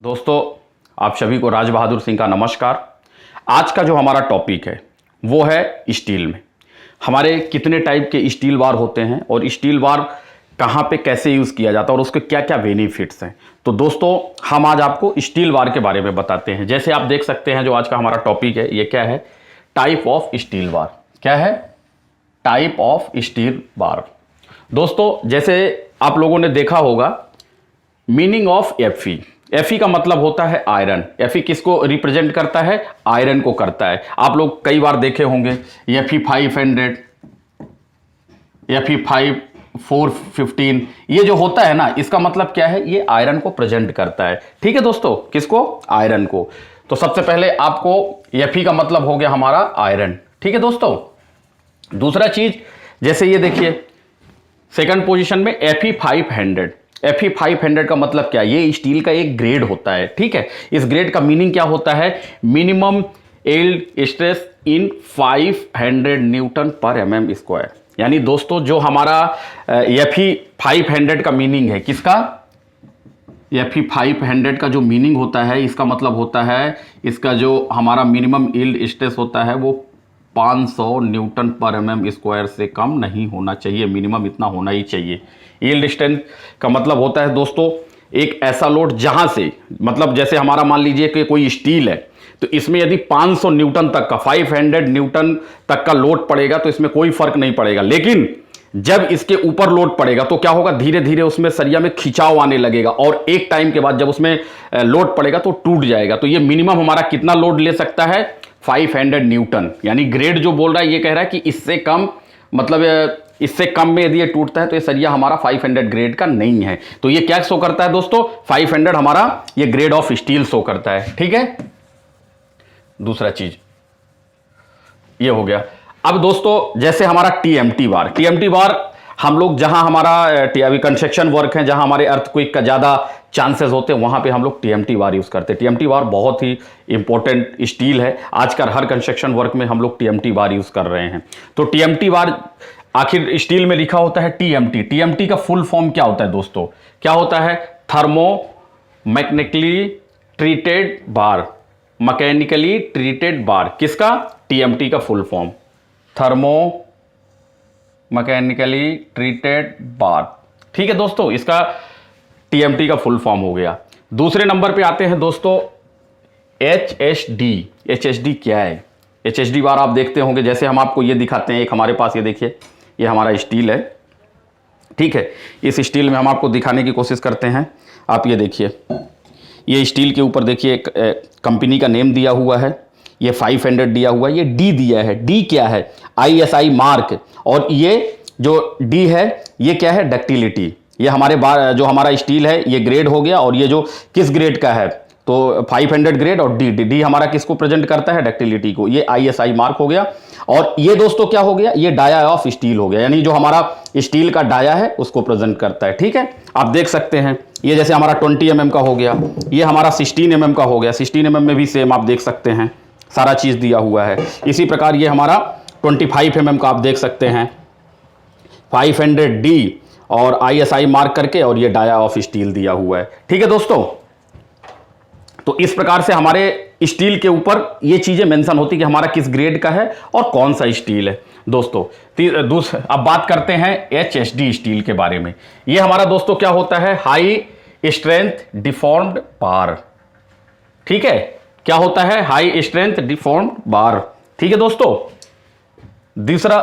दोस्तों, आप सभी को राज बहादुर सिंह का नमस्कार। आज का जो हमारा टॉपिक है वो है स्टील में हमारे कितने टाइप के स्टील बार होते हैं और स्टील बार कहाँ पे कैसे यूज़ किया जाता है और उसके क्या क्या बेनिफिट्स हैं। तो दोस्तों, हम आज आपको स्टील बार के बारे में बताते हैं। जैसे आप देख सकते हैं जो आज का हमारा टॉपिक है ये क्या है, टाइप ऑफ स्टील बार। क्या है? Type of steel bar. दोस्तों, जैसे आप लोगों ने देखा होगा मीनिंग ऑफ एफई। एफई का मतलब होता है आयरन। एफई किसको रिप्रेजेंट करता है? आयरन को करता है। आप लोग कई बार देखे होंगे एफई 500, एफई 415, ये जो होता है ना, इसका मतलब क्या है? ये आयरन को प्रेजेंट करता है। ठीक है दोस्तों, किसको? आयरन को। तो सबसे पहले आपको एफई का मतलब हो गया हमारा आयरन। ठीक है दोस्तों। दूसरा चीज, जैसे ये देखिए सेकंड पोजीशन में एफई 500। एफई 500 का मतलब क्या है? ये स्टील का एक ग्रेड होता है। ठीक है, इस ग्रेड का मीनिंग क्या होता है? Minimum yield stress in 500 Newton पर mm स्क्वायर। यानी दोस्तों, जो हमारा एफई 500 का मीनिंग है, किसका? एफई 500 का जो मीनिंग होता है, इसका मतलब होता है इसका जो हमारा मिनिमम यील्ड स्ट्रेस होता है वो 500 न्यूटन पर mm स्क्वायर से कम नहीं होना चाहिए। मिनिमम इतना होना ही चाहिए। यील्ड स्ट्रेंथ का मतलब होता है दोस्तों एक ऐसा लोड जहां से, मतलब जैसे हमारा मान लीजिए कि कोई स्टील है, तो इसमें यदि 500 न्यूटन तक का 500 न्यूटन तक का लोड पड़ेगा तो इसमें कोई फर्क नहीं पड़ेगा। लेकिन जब इसके ऊपर लोड पड़ेगा तो क्या होगा? धीरे धीरे उसमें सरिया में खिंचाव आने लगेगा और एक टाइम के बाद जब उसमें लोड पड़ेगा तो टूट जाएगा। तो ये मिनिमम हमारा कितना लोड ले सकता है? 500 न्यूटन। यानी ग्रेड जो बोल रहा है ये कह रहा है कि इससे कम, मतलब इससे कम में यदि ये टूटता है तो ये सरिया हमारा 500 ग्रेड का नहीं है। तो ये क्या शो करता है दोस्तों? 500 हमारा ये ग्रेड ऑफ स्टील शो करता है। ठीक है। दूसरा चीज ये हो गया। अब दोस्तों, जैसे हमारा टीएमटी बार, टीएमटी बार हम लोग जहां हमारा अभी कंस्ट्रक्शन वर्क है, जहां हमारे अर्थक्वेक का ज्यादा चांसेस होते हैं, वहां पे हम लोग टीएमटी बार यूज करते हैं। टीएमटी बार बहुत ही इंपॉर्टेंट स्टील है। आजकल हर कंस्ट्रक्शन वर्क में हम लोग टीएमटी बार यूज कर रहे हैं। तो टीएमटी बार आखिर स्टील में लिखा होता है टीएमटी। टीएमटी का फुल फॉर्म क्या होता है दोस्तों? क्या होता है? Thermo mechanically treated bar. Mechanically treated bar किसका? टीएमटी का full form thermo mechanically treated bar. ठीक है दोस्तों, इसका टीएमटी का फुल फॉर्म हो गया। दूसरे नंबर पे आते हैं दोस्तों एचएसडी। एचएसडी क्या है? एचएसडी बार आप देखते होंगे, जैसे हम आपको ये दिखाते हैं, एक हमारे पास ये देखिए, ये हमारा स्टील है। ठीक है, इस स्टील में हम आपको दिखाने की कोशिश करते हैं। आप ये देखिए, ये स्टील के ऊपर देखिए एक कंपनी का नेम दिया हुआ है, ये 500 दिया हुआ है, ये डी दिया है। डी क्या है? ISI mark. और ये जो डी है ये क्या है? डक्टिलिटी। ये हमारे जो हमारा स्टील है ये ग्रेड हो गया। और ये जो किस ग्रेड का है? तो 500 ग्रेड। और डी डी हमारा किसको प्रेजेंट करता है? डक्टिलिटी को। ये आईएसआई मार्क हो गया। और ये दोस्तों क्या हो गया? ये डाया ऑफ स्टील हो गया। यानी जो हमारा स्टील का डाया है उसको प्रेजेंट करता है। ठीक है, आप देख सकते हैं ये जैसे हमारा 20 mm का हो गया, ये हमारा 16 mm का हो गया। 16 mm में भी सेम आप देख सकते हैं, सारा चीज दिया हुआ है। इसी प्रकार ये हमारा 25 mm का आप देख सकते हैं, 500D और आईएसआई मार्क करके, और ये डाया ऑफ स्टील दिया हुआ है। ठीक है दोस्तों, तो इस प्रकार से हमारे स्टील के ऊपर ये चीजें मेंशन होती कि हमारा किस ग्रेड का है और कौन सा स्टील है। दोस्तों अब बात करते हैं एचएसडी स्टील के बारे में। ये हमारा दोस्तों क्या होता है? हाई स्ट्रेंथ डिफॉर्म्ड बार। ठीक है, क्या होता है? हाई स्ट्रेंथ डिफॉर्म्ड बार। ठीक है दोस्तों। दूसरा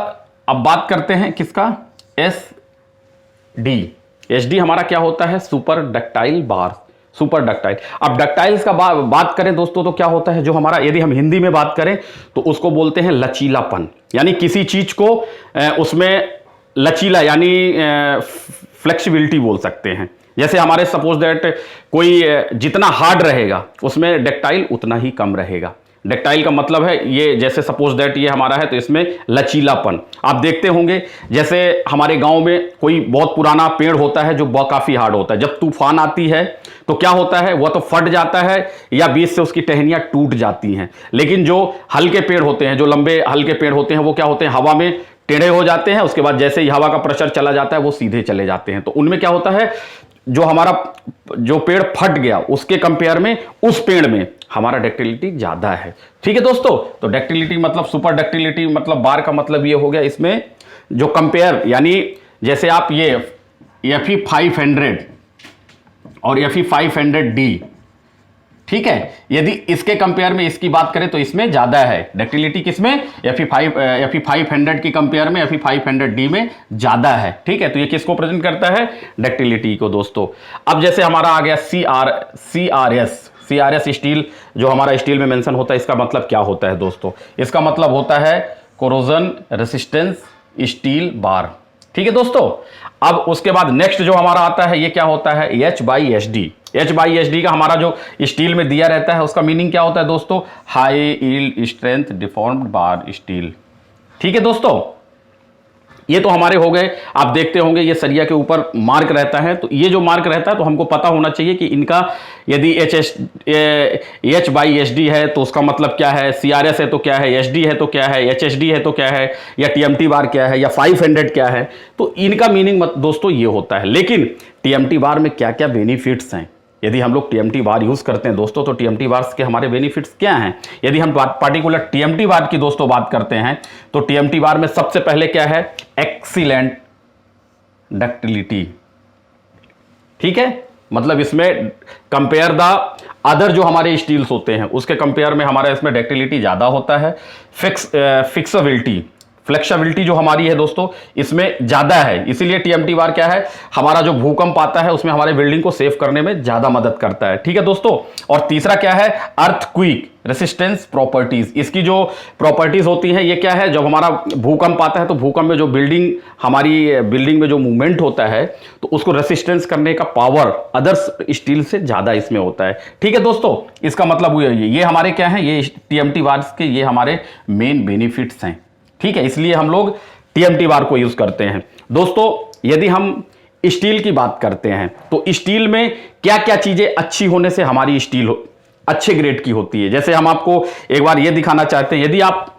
अब बात करते हैं किसका? एसडी। एसडी हमारा क्या होता है? Super ductile bar. Super ductile. अब डक्टाइल्स का बात करें दोस्तों तो क्या होता है? जो हमारा, यदि हम हिंदी में बात करें तो उसको बोलते हैं लचीलापन। यानी किसी चीज को उसमें लचीला, यानी फ्लेक्सिबिलिटी बोल सकते हैं। जैसे हमारे सपोज दैट कोई जितना हार्ड रहेगा उसमें डक्टाइल उतना ही कम रहेगा। डक्टाइल का मतलब है ये, जैसे सपोज दैट ये हमारा है तो इसमें लचीलापन। आप देखते होंगे जैसे हमारे गांव में कोई बहुत पुराना पेड़ होता है जो काफी हार्ड होता है, जब तूफान आती है तो क्या होता है? वह तो फट जाता है या बीच से उसकी टहनियां टूट जाती हैं। लेकिन जो हल्के पेड़ होते हैं, जो लंबे हल्के पेड़ होते हैं, वो क्या होते हैं? हवा में टेढ़े हो जाते हैं। उसके बाद जैसे ही हवा का प्रेशर चला जाता है वो सीधे चले जाते हैं। तो उनमें क्या होता है? जो हमारा जो पेड़ फट गया उसके कंपेयर में उस पेड़ में हमारा डक्टिलिटी ज्यादा है। ठीक है दोस्तों, तो डक्टिलिटी मतलब सुपर डक्टिलिटी मतलब बार का मतलब ये हो गया, इसमें जो कंपेयर यानी जैसे आप ये Fe 500 और Fe 500D, ठीक है, यदि इसके कंपेयर में इसकी बात करें तो इसमें ज्यादा है डक्टिलिटी, किसमें Fe 500 की कंपेयर में Fe 500D में ज्यादा है। ठीक है, तो ये किसको प्रेजेंट करता है, डक्टिलिटी को दोस्तों। अब जैसे हमारा आ गया CRS स्टील, जो हमारा स्टील में मेंशन होता है, इसका मतलब क्या होता है दोस्तों, इसका मतलब होता है कोरोजन रेसिस्टेंस स्टील बार। ठीक है दोस्तों, अब उसके बाद नेक्स्ट जो हमारा आता है ये क्या होता है, HYSD। HYSD का हमारा जो स्टील में दिया रहता है उसका मीनिंग क्या होता है दोस्तों, हाई यील्ड स्ट्रेंथ डिफॉर्म्ड बार स्टील। ठीक है दोस्तों, ये तो हमारे हो गए। आप देखते होंगे ये सरिया के ऊपर मार्क रहता है, तो ये जो मार्क रहता है तो हमको पता होना चाहिए कि इनका यदि HYSD है तो उसका मतलब क्या है, CRS है तो क्या है, SD है तो क्या है, HSD है तो क्या है, या TMT बार क्या है, या 500 क्या है, तो इनका मीनिंग दोस्तों ये होता है। लेकिन TMT बार में क्या क्या बेनिफिट्स हैं, यदि हम लोग TMT बार यूज करते हैं दोस्तों तो TMT बार के हमारे बेनिफिट्स क्या हैं। यदि हम पार्टिकुलर TMT बार की दोस्तों बात करते हैं तो TMT बार में सबसे पहले क्या है, एक्सीलेंट डक्टिलिटी। ठीक है, मतलब इसमें कंपेयर द अदर जो हमारे स्टील्स होते हैं उसके कंपेयर में हमारा इसमें डक्टिलिटी ज्यादा होता है। फ्लेक्सिबिलिटी जो हमारी है दोस्तों इसमें ज्यादा है, इसीलिए TMT बार क्या है, हमारा जो भूकंप आता है उसमें हमारे बिल्डिंग को सेव करने में ज्यादा मदद करता है। ठीक है दोस्तों, और तीसरा क्या है, अर्थक्वेक रेसिस्टेंस प्रॉपर्टीज। इसकी जो प्रॉपर्टीज होती है ये क्या है, जब हमारा भूकंप आता है तो भूकंप में जो हमारी बिल्डिंग में जो मूवमेंट होता है तो उसको रेसिस्टेंस करने का पावर अदर्स स्टील से ज्यादा इसमें होता है। ठीक है दोस्तों, इसका मतलब ये हमारे क्या है, ये TMT बार के ये हमारे मेन बेनिफिट्स हैं। ठीक है, इसलिए हम लोग TMT बार को यूज करते हैं दोस्तों। यदि हम स्टील की बात करते हैं तो स्टील में क्या क्या चीजें अच्छी होने से हमारी स्टील अच्छे ग्रेड की होती है, जैसे हम आपको एक बार यह दिखाना चाहते हैं। यदि आप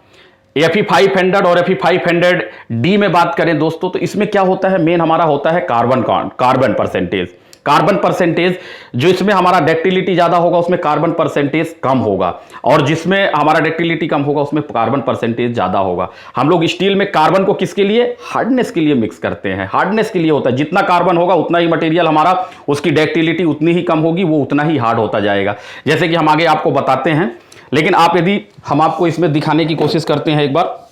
Fe 500 और Fe 500D में बात करें दोस्तों तो इसमें क्या होता है, मेन हमारा होता है कार्बन परसेंटेज। कार्बन परसेंटेज जो इसमें हमारा डक्टिलिटी ज्यादा होगा उसमें कार्बन परसेंटेज कम होगा, और जिसमें हमारा डक्टिलिटी कम होगा उसमें कार्बन परसेंटेज ज्यादा होगा। हम लोग स्टील में कार्बन को किसके लिए, हार्डनेस के लिए मिक्स करते हैं, हार्डनेस के लिए होता है। जितना कार्बन होगा उतना ही मटेरियल हमारा, उसकी डक्टिलिटी उतनी ही कम होगी, वो उतना ही हार्ड होता जाएगा, जैसे कि हम आगे आपको बताते हैं। लेकिन यदि हम आपको इसमें दिखाने की कोशिश करते हैं, एक बार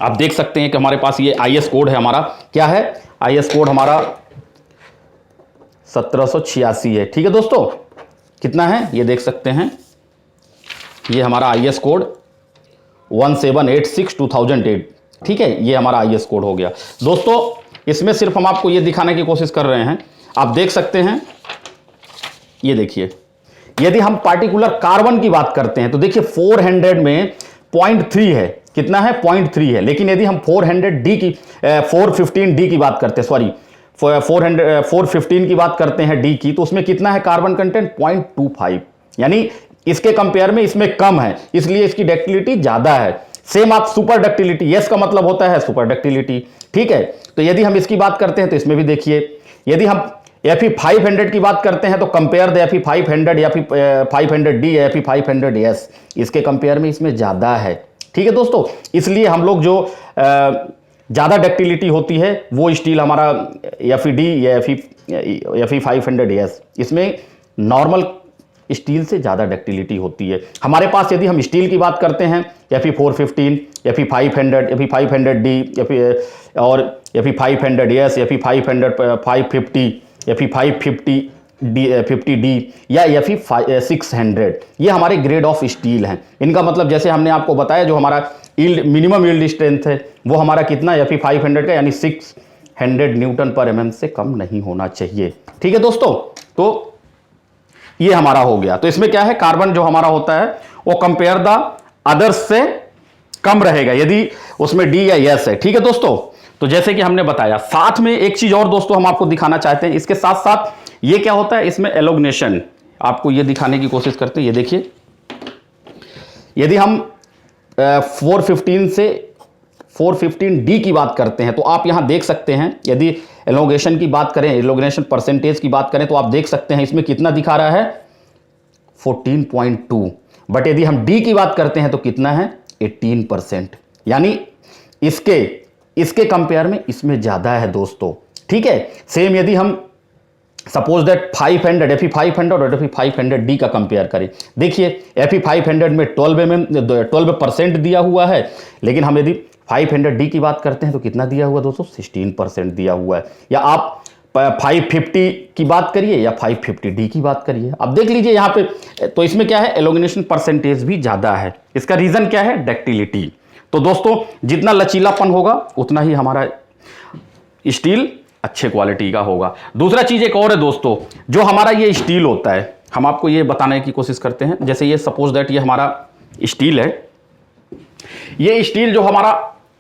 आप देख सकते हैं कि हमारे पास ये IS कोड है, हमारा क्या है, IS कोड हमारा 1786 है। ठीक है दोस्तों, कितना है ये देख सकते हैं, ये हमारा IS कोड 1786/2008। ठीक है, ये हमारा IS कोड हो गया दोस्तों। इसमें सिर्फ हम आपको ये दिखाने की कोशिश कर रहे हैं, आप देख सकते हैं, ये देखिए। यदि हम पार्टिकुलर कार्बन की बात करते हैं तो देखिए 400 में 0.3 है, कितना है, 0.3 है। लेकिन यदि हम 415D की बात करते हैं, सॉरी 415 की बात करते हैं D की, तो उसमें कितना है कार्बन कंटेंट, 0.25, यानी इसके कंपेयर में इसमें कम है, इसलिए इसकी डक्टिलिटी ज्यादा है। सेम आप सुपर डक्टिलिटी, यस का मतलब होता है सुपर डक्टिलिटी। ठीक है, तो यदि हम इसकी बात करते हैं तो इसमें भी देखिए, यदि हम Fe 500 की बात करते हैं तो कंपेयर द Fe 500 या फिर 500D या Fe 500S, इसके कंपेयर में इसमें ज्यादा है। ठीक है दोस्तों, इसलिए हम लोग जो ज्यादा डक्टिलिटी होती है वो स्टील हमारा FeD या Fe 500S, इसमें नॉर्मल स्टील से ज्यादा डक्टिलिटी होती है। हमारे पास यदि हम स्टील की बात करते हैं Fe 415, Fe 500, Fe 500D और Fe 500S, Fe 550, Fe 550D या Fe 600, ये हमारे ग्रेड ऑफ स्टील हैं। इनका मतलब जैसे हमने आपको बताया, जो हमारा मिनिमम यील्ड स्ट्रेंथ है वो हमारा कितना, Fe 500 का, यानी 600 Nm से कम नहीं होना चाहिए। ठीक है दोस्तों, तो ये हमारा हो गया। तो इसमें क्या है, कार्बन जो हमारा होता है वो कंपेयर द अदर्स से कम रहेगा यदि उसमें D या S है। ठीक है दोस्तों, तो जैसे कि हमने बताया, साथ में एक चीज और दोस्तों हम आपको दिखाना चाहते हैं, इसके साथ साथ ये क्या होता है, इसमें एलोगनेशन, आपको ये दिखाने की कोशिश करते हैं। ये देखिए, यदि हम 415 से 415D की बात करते हैं तो आप यहां देख सकते हैं, यदि एलोंगेशन की बात करें, एलोंगेशन परसेंटेज की बात करें, तो आप देख सकते हैं इसमें कितना दिखा रहा है 14.2, बट यदि हम डी की बात करते हैं तो कितना है 18%, यानी इसके कंपेयर में इसमें ज्यादा है दोस्तों। ठीक है, सेम यदि हम सपोज दैट 500 एफी 500 और एफी 500 डी का कंपेयर करें, देखिए एफी 500 में 12% दिया हुआ है, लेकिन हम यदि 500 डी की बात करते हैं तो कितना दिया हुआ दोस्तों 16% दिया हुआ है। या आप 550 की बात करिए या 550 डी की बात करिए, अब देख लीजिए यहां पे, तो इसमें क्या है एलोंगेशन परसेंटेज भी ज्यादा है। इसका रीजन क्या है, डक्टिलिटी। तो दोस्तों जितना लचीलापन होगा उतना ही हमारा स्टील अच्छे क्वालिटी का होगा। दूसरा चीज एक और है दोस्तों, जो हमारा ये स्टील होता है, हम आपको ये बताने की कोशिश करते हैं। जैसे ये सपोज दैट ये हमारा स्टील है, ये स्टील जो हमारा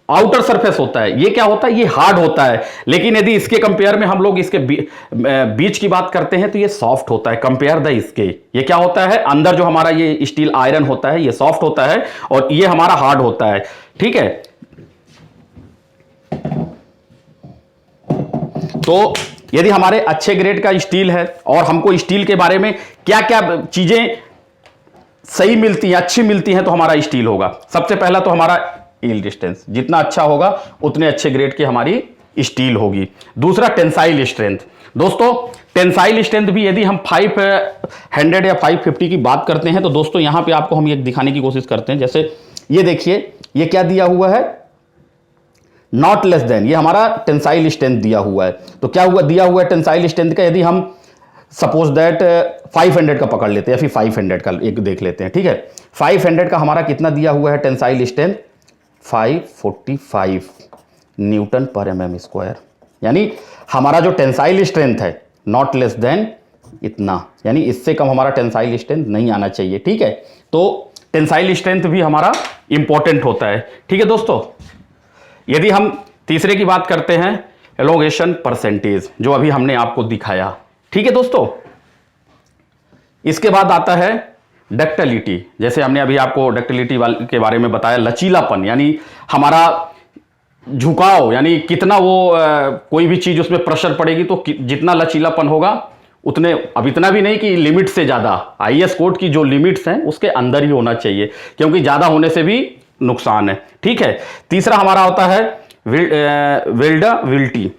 आउटर सरफेस होता है ये क्या होता है, ये हार्ड होता है, लेकिन यदि इसके कंपेयर में हम लोग इसके बीच की बात करते हैं तो ये सॉफ्ट होता है। कंपेयर द इसके, ये क्या होता है, अंदर जो हमारा ये स्टील आयरन होता है ये सॉफ्ट होता है और ये हमारा हार्ड होता है। ठीक है, तो यदि हमारे अच्छे ग्रेड का स्टील है और हमको स्टील के बारे में क्या क्या चीजें सही मिलती हैं, अच्छी मिलती हैं, तो हमारा स्टील होगा। सबसे पहला तो हमारा यील्ड डिस्टेंस, जितना अच्छा होगा उतने अच्छे ग्रेड की हमारी स्टील होगी। दूसरा टेंसाइल स्ट्रेंथ। दोस्तों टेंसाइल स्ट्रेंथ भी यदि हम 500 या 550 की बात करते हैं तो दोस्तों यहां पे आपको हम ये दिखाने की कोशिश करते हैं। जैसे ये देखिए, ये क्या दिया हुआ है, नॉट लेस देन, ये हमारा टेंसाइल स्ट्रेंथ दिया हुआ है। तो क्या हुआ दिया हुआ है टेंसाइल स्ट्रेंथ का, यदि हम सपोज दैट 500 का पकड़ लेते हैं, फिर 500 का एक देख लेते हैं। ठीक है, 500 का हमारा कितना दिया हुआ है टेंसाइल स्ट्रेंथ 545 न्यूटन पर एमएम स्क्वायर, यानी हमारा जो टेंसाइल स्ट्रेंथ है नॉट लेस देन इतना, यानी इससे कम हमारा टेंसाइल स्ट्रेंथ नहीं आना चाहिए। ठीक है, तो टेंसाइल स्ट्रेंथ भी हमारा इंपॉर्टेंट होता है। ठीक है दोस्तों, यदि हम तीसरे की बात करते हैं एलोंगेशन परसेंटेज, जो अभी हमने आपको दिखाया। ठीक है दोस्तों, इसके बाद आता है डक्टिलिटी। जैसे हमने अभी आपको डक्टिलिटी के बारे में बताया, लचीलापन, यानी हमारा झुकाव, यानी कितना वो कोई भी चीज उसमें प्रेशर पड़ेगी तो जितना लचीलापन होगा उतने, अब इतना भी नहीं कि लिमिट से ज्यादा, आईएस कोड की जो लिमिट्स हैं उसके अंदर ही होना चाहिए, क्योंकि ज्यादा होने से भी नुकसान है। ठीक है, तीसरा हमारा होता है वेल्डेबिलिटी,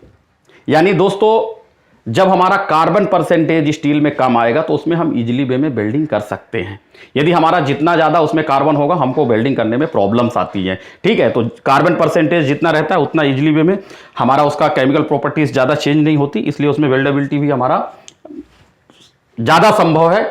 यानी दोस्तों जब हमारा कार्बन परसेंटेज स्टील में कम आएगा तो उसमें हम इजीली वे में वेल्डिंग कर सकते हैं। यदि हमारा जितना ज्यादा उसमें कार्बन होगा हमको वेल्डिंग करने में प्रॉब्लम्स आती हैं। ठीक है, तो कार्बन परसेंटेज जितना रहता है उतना इजीली वे में हमारा उसका केमिकल प्रॉपर्टीज ज्यादा चेंज नहीं होती, इसलिए उसमें वेल्डेबिलिटी भी हमारा ज्यादा संभव है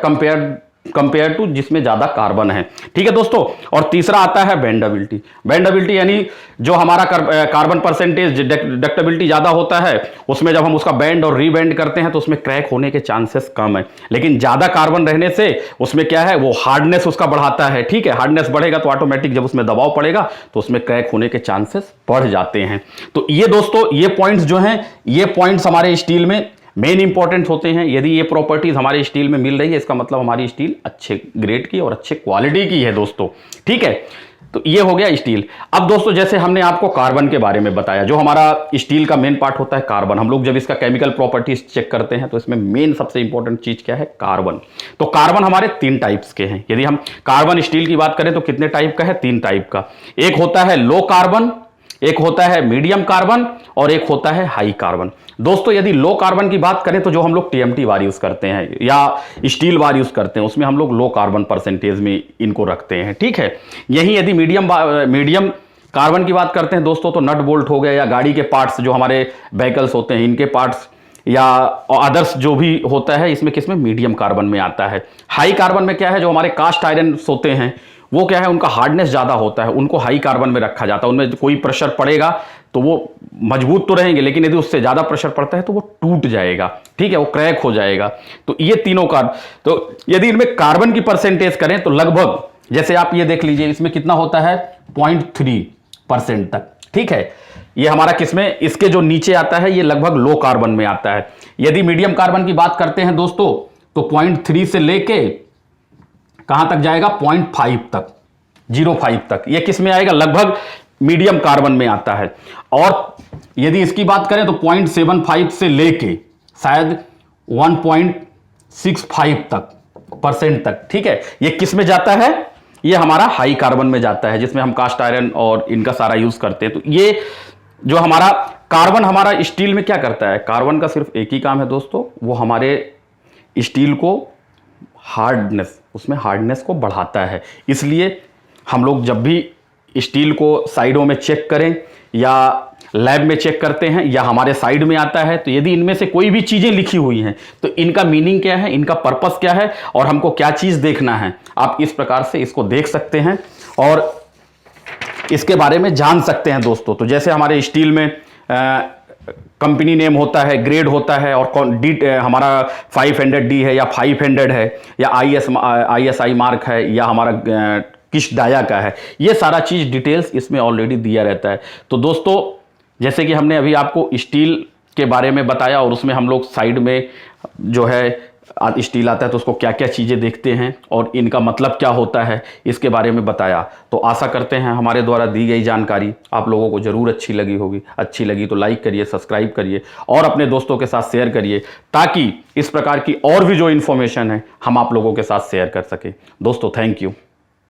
कंपेयर टू जिसमें ज्यादा कार्बन है। ठीक है दोस्तों, और तीसरा आता है बेंडेबिलिटी। बेंडेबिलिटी यानी जो हमारा कार्बन परसेंटेज डक्टिलिटी ज्यादा होता है उसमें जब हम उसका बेंड और रीबेंड करते हैं तो उसमें क्रैक होने के चांसेस कम है, लेकिन ज्यादा कार्बन रहने से उसमें क्या है, वो हार्डनेस उसका बढ़ाता है। ठीक है, हार्डनेस बढ़ेगा तो ऑटोमेटिक जब उसमें दबाव पड़ेगा तो उसमें क्रैक होने के चांसेस बढ़ जाते हैं। तो ये दोस्तों ये पॉइंट्स जो हैं, ये पॉइंट्स हमारे स्टील में मेन इंपॉर्टेंट होते हैं। यदि ये प्रॉपर्टीज हमारे स्टील में मिल रही है इसका मतलब हमारी स्टील अच्छे ग्रेड की और अच्छे क्वालिटी की है दोस्तों। ठीक है, तो ये हो गया स्टील। अब दोस्तों जैसे हमने आपको कार्बन के बारे में बताया, जो हमारा स्टील का मेन पार्ट होता है कार्बन, हम लोग जब इसका केमिकल प्रॉपर्टीज चेक करते हैं तो इसमें मेन सबसे इंपॉर्टेंट चीज क्या है, कार्बन। तो कार्बन हमारे 3 टाइप्स के हैं। यदि हम कार्बन स्टील की बात करें तो कितने टाइप का है, 3 टाइप का। एक होता है लो कार्बन, एक होता है मीडियम कार्बन और एक होता है हाई कार्बन। दोस्तों यदि लो कार्बन की बात करें तो जो हम लोग टीएमटी बार यूज करते हैं या स्टील बार यूज करते हैं उसमें हम लोग लो कार्बन परसेंटेज में इनको रखते हैं। ठीक है, यही यदि मीडियम कार्बन की बात करते हैं दोस्तों तो नट बोल्ट हो गए या गाड़ी के पार्ट्स जो हमारे व्हीकल्स होते हैं इनके पार्ट्स या अदर्स जो भी होता है इसमें किसमें मीडियम कार्बन में आता है। हाई कार्बन में क्या है, जो हमारे कास्ट आयरन होते हैं वो क्या है, उनका हार्डनेस ज्यादा होता है, उनको हाई कार्बन में रखा जाता है। उनमें कोई प्रेशर पड़ेगा तो वो मजबूत तो रहेंगे, लेकिन यदि उससे ज्यादा प्रेशर पड़ता है तो वो टूट जाएगा। ठीक है, वो क्रैक हो जाएगा। तो ये तीनों का, तो यदि इनमें कार्बन की परसेंटेज करें तो लगभग, जैसे आप ये देख लीजिए इसमें कितना होता है 0.3% तक। ठीक है, ये हमारा किसमें, इसके जो नीचे आता है ये लगभग लो कार्बन में आता है। यदि मीडियम कार्बन की बात करते हैं दोस्तों तो 0.3 से लेके कहां तक जाएगा, 0.5 तक, 0.5 तक। ये किस में आएगा, लगभग मीडियम कार्बन में आता है। और यदि इसकी बात करें तो 0.75 से लेके शायद 1.65 तक % तक, ठीक है, ये किस में जाता है, ये हमारा हाई कार्बन में जाता है, जिसमें हम कास्ट आयरन और इनका सारा यूज करते हैं। तो ये जो हमारा कार्बन हमारा स्टील में क्या करता है, कार्बन का सिर्फ एक ही काम है दोस्तों, वो हमारे स्टील को हार्डनेस, उसमें हार्डनेस को बढ़ाता है। इसलिए हम लोग जब भी स्टील को साइडों में चेक करें या लैब में चेक करते हैं या हमारे साइड में आता है, तो यदि इनमें से कोई भी चीज़ें लिखी हुई हैं तो इनका मीनिंग क्या है, इनका पर्पस क्या है और हमको क्या चीज़ देखना है, आप इस प्रकार से इसको देख सकते हैं और इसके बारे में जान सकते हैं दोस्तों। तो जैसे हमारे स्टील में कंपनी नेम होता है, ग्रेड होता है और डी हमारा 500D है या 500 है या ISI मार्क है या हमारा किस डाया का है, ये सारा चीज़ डिटेल्स इसमें ऑलरेडी दिया रहता है। तो दोस्तों जैसे कि हमने अभी आपको स्टील के बारे में बताया और उसमें हम लोग साइड में जो है स्टील आता है तो उसको क्या क्या चीज़ें देखते हैं और इनका मतलब क्या होता है, इसके बारे में बताया। तो आशा करते हैं हमारे द्वारा दी गई जानकारी आप लोगों को ज़रूर अच्छी लगी होगी। अच्छी लगी तो लाइक करिए, सब्सक्राइब करिए और अपने दोस्तों के साथ शेयर करिए, ताकि इस प्रकार की और भी जो इन्फॉर्मेशन है हम आप लोगों के साथ शेयर कर सकें। दोस्तों थैंक यू।